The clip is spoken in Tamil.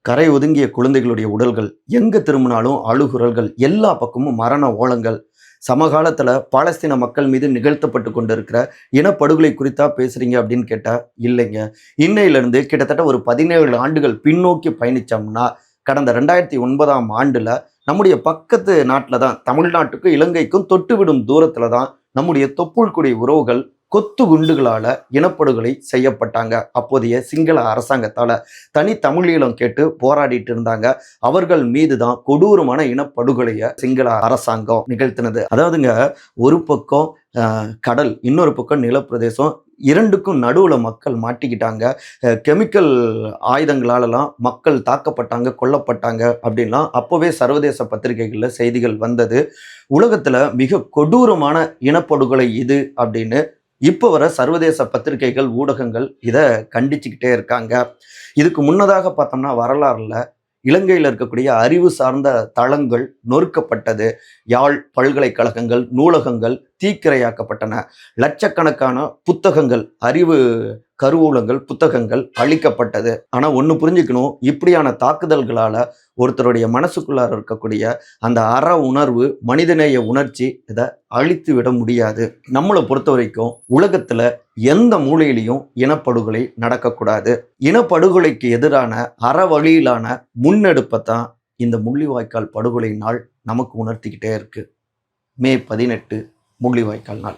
கரை ஒதுங்கிய குழந்தைகளுடைய உடல்கள் எங்க திரும்பினாலும் அழுகுரல்கள், எல்லா பக்கமும் மரண ஓலங்கள். சமகாலத்துல பாலஸ்தீன மக்கள் மீது நிகழ்த்தப்பட்டு கொண்டிருக்கிற இனப்படுகொலை குறித்தா பேசுறீங்க அப்படின்னு கேட்டா இல்லைங்க. இன்னையிலிருந்து கிட்டத்தட்ட ஒரு 17 ஆண்டுகள் பின்னோக்கி பயணிச்சோம்னா, கடந்த 2009ஆம் ஆண்டுல நம்முடைய பக்கத்து நாட்டில் தான், தமிழ்நாட்டுக்கும் இலங்கைக்கும் தொட்டுவிடும் தூரத்துல தான் நம்முடைய தொப்புள் கொடி உறவுகள் கொத்து குண்டுகளால இனப்படுகொலை செய்யப்பட்டாங்க. அப்போதைய சிங்கள அரசாங்கத்தால தனி தமிழீழம் கேட்டு போராடிட்டு இருந்தாங்க. அவர்கள் மீது தான் கொடூரமான இனப்படுகொலையை சிங்கள அரசாங்கம் நிகழ்த்தினது. அதாவதுங்க, ஒரு பக்கம் கடல், இன்னொரு பக்கம் நிலப்பிரதேசம், இரண்டுக்கும் நடுவுல மக்கள் மாட்டிக்கிட்டாங்க. கெமிக்கல் ஆயுதங்களாலலாம் மக்கள் தாக்கப்பட்டாங்க, கொல்லப்பட்டாங்க அப்படின்லாம் அப்போவே சர்வதேச பத்திரிகைகளில் செய்திகள் வந்தது. உலகத்துல மிக கொடூரமான இனப்படுகொலை இது அப்படின்னு இப்போ வர சர்வதேச பத்திரிகைகள், ஊடகங்கள் இதை கண்டிச்சுக்கிட்டே இருக்காங்க. இதுக்கு முன்னதாக பார்த்தோம்னா வரலாறுல இலங்கையில் இருக்கக்கூடிய அறிவு சார்ந்த தளங்கள் நொறுக்கப்பட்டது. யாழ் பல்கலைக்கழகங்கள், நூலகங்கள் தீக்கிரையாக்கப்பட்டன. லட்சக்கணக்கான புத்தகங்கள், அறிவு கருவூலங்கள், புத்தகங்கள் அழிக்கப்பட்டது. ஆனா ஒண்ணு புரிஞ்சுக்கணும், இப்படியான தாக்குதல்களால ஒருத்தருடைய மனசுக்குள்ளார இருக்கக்கூடிய அந்த அற உணர்வு, மனிதநேய உணர்ச்சி இதை அழித்து விட முடியாது. நம்மளை பொறுத்த வரைக்கும் உலகத்துல எந்த மூலையிலையும் இனப்படுகொலை நடக்கக்கூடாது. இனப்படுகொலைக்கு எதிரான அற வழியிலான முன்னெடுப்பை தான் இந்த முள்ளிவாய்க்கால் படுகொலை நாள் நமக்கு உணர்த்திக்கிட்டே இருக்கு. மே 18 முள்ளிவாய்க்கால் நாள்.